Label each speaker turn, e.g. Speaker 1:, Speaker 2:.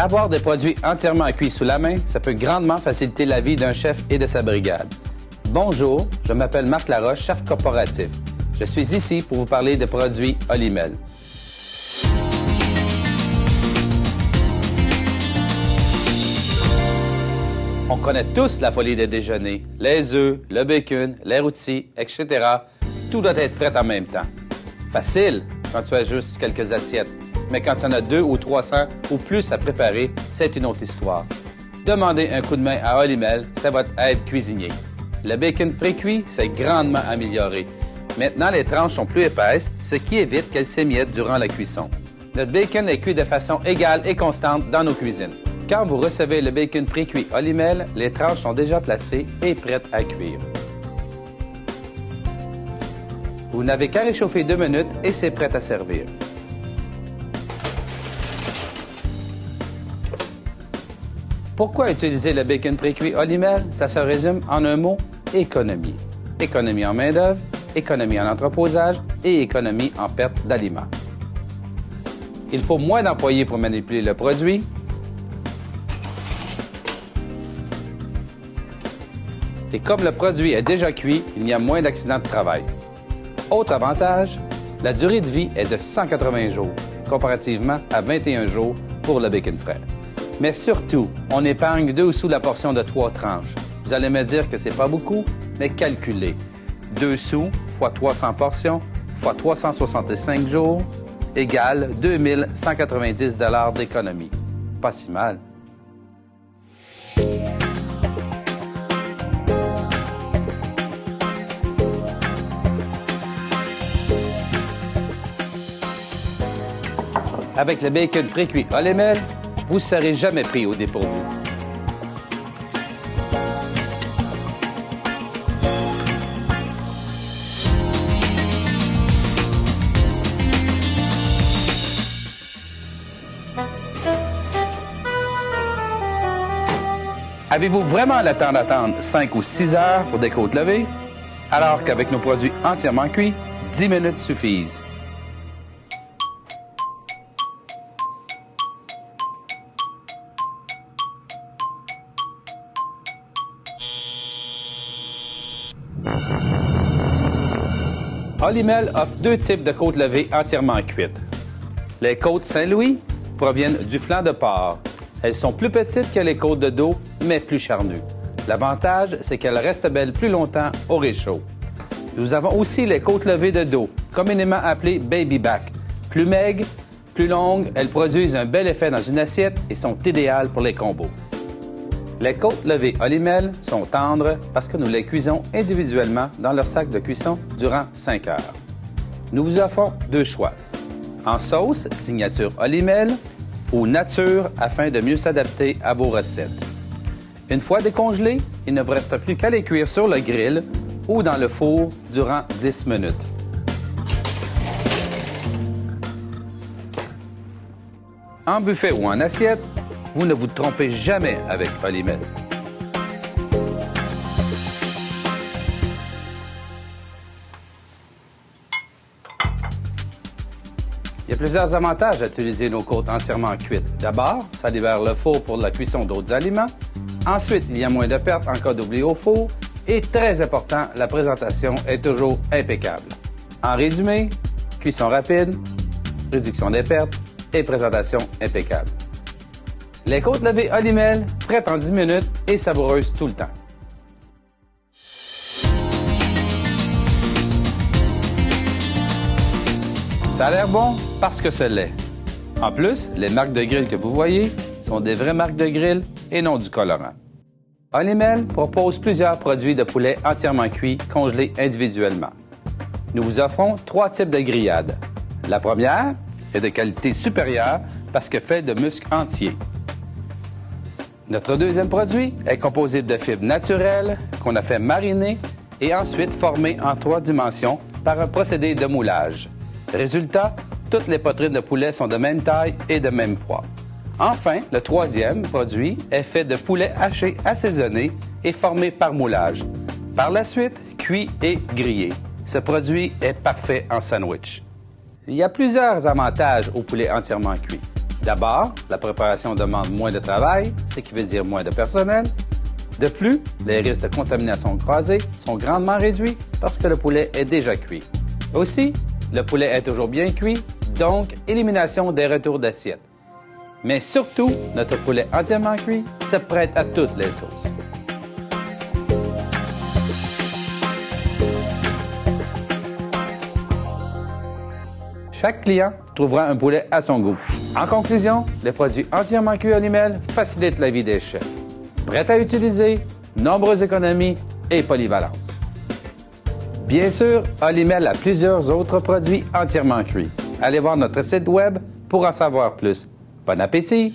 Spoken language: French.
Speaker 1: Avoir des produits entièrement cuits sous la main, ça peut grandement faciliter la vie d'un chef et de sa brigade. Bonjour, je m'appelle Marc Laroche, chef corporatif. Je suis ici pour vous parler des produits Olymel. On connaît tous la folie des déjeuners. Les œufs, le bacon, les rôtis, etc. Tout doit être prêt en même temps. Facile quand tu as juste quelques assiettes. Mais quand tu en as 200 ou 300 ou plus à préparer, c'est une autre histoire. Demandez un coup de main à Olymel, c'est votre aide cuisinier. Le bacon pré-cuit s'est grandement amélioré. Maintenant, les tranches sont plus épaisses, ce qui évite qu'elles s'émiettent durant la cuisson. Notre bacon est cuit de façon égale et constante dans nos cuisines. Quand vous recevez le bacon pré-cuit Olymel, les tranches sont déjà placées et prêtes à cuire. Vous n'avez qu'à réchauffer 2 minutes et c'est prêt à servir. Pourquoi utiliser le bacon pré-cuit Olymel? Ça se résume en un mot, économie. Économie en main-d'œuvre, économie en entreposage et économie en perte d'aliments. Il faut moins d'employés pour manipuler le produit. Et comme le produit est déjà cuit, il y a moins d'accidents de travail. Autre avantage, la durée de vie est de 180 jours, comparativement à 21 jours pour le bacon frais. Mais surtout, on épargne 2 sous la portion de 3 tranches. Vous allez me dire que c'est pas beaucoup, mais calculez. 2 sous fois 300 portions fois 365 jours égale 2190 $ d'économie. Pas si mal. Avec le bacon pré-cuit Olymel, vous ne serez jamais pris au dépourvu. Avez-vous vraiment le temps d'attendre 5 ou 6 heures pour des côtes levées? Alors qu'avec nos produits entièrement cuits, 10 minutes suffisent. Olymel offre 2 types de côtes levées entièrement cuites. Les côtes Saint-Louis proviennent du flanc de porc. Elles sont plus petites que les côtes de dos, mais plus charnues. L'avantage, c'est qu'elles restent belles plus longtemps au réchaud. Nous avons aussi les côtes levées de dos, communément appelées baby back. Plus maigres, plus longues, elles produisent un bel effet dans une assiette et sont idéales pour les combos. Les côtes levées Olymel sont tendres parce que nous les cuisons individuellement dans leur sac de cuisson durant 5 heures. Nous vous offrons 2 choix. En sauce, signature Olymel, ou nature afin de mieux s'adapter à vos recettes. Une fois décongelés, il ne vous reste plus qu'à les cuire sur le grill ou dans le four durant 10 minutes. En buffet ou en assiette, vous ne vous trompez jamais avec Olymel. Il y a plusieurs avantages à utiliser nos côtes entièrement cuites. D'abord, ça libère le four pour la cuisson d'autres aliments. Ensuite, il y a moins de pertes en cas d'oubli au four. Et très important, la présentation est toujours impeccable. En résumé, cuisson rapide, réduction des pertes et présentation impeccable. Les côtes levées Olymel, prêtes en 10 minutes et savoureuses tout le temps. Ça a l'air bon parce que c'est l'est. En plus, les marques de grill que vous voyez sont des vraies marques de grill et non du colorant. Olymel propose plusieurs produits de poulet entièrement cuits, congelés individuellement. Nous vous offrons 3 types de grillades. La première est de qualité supérieure parce que faite de muscles entiers. Notre deuxième produit est composé de fibres naturelles qu'on a fait mariner et ensuite formées en 3 dimensions par un procédé de moulage. Résultat, toutes les poitrines de poulet sont de même taille et de même poids. Enfin, le troisième produit est fait de poulet haché assaisonné et formé par moulage. Par la suite, cuit et grillé. Ce produit est parfait en sandwich. Il y a plusieurs avantages au poulet entièrement cuit. D'abord, la préparation demande moins de travail, ce qui veut dire moins de personnel. De plus, les risques de contamination croisée sont grandement réduits parce que le poulet est déjà cuit. Aussi, le poulet est toujours bien cuit, donc élimination des retours d'assiette. Mais surtout, notre poulet entièrement cuit se prête à toutes les sauces. Chaque client trouvera un poulet à son goût. En conclusion, les produits entièrement cuits Olimel facilitent la vie des chefs. Prêts à utiliser, nombreuses économies et polyvalence. Bien sûr, Olimel a plusieurs autres produits entièrement cuits. Allez voir notre site web pour en savoir plus. Bon appétit!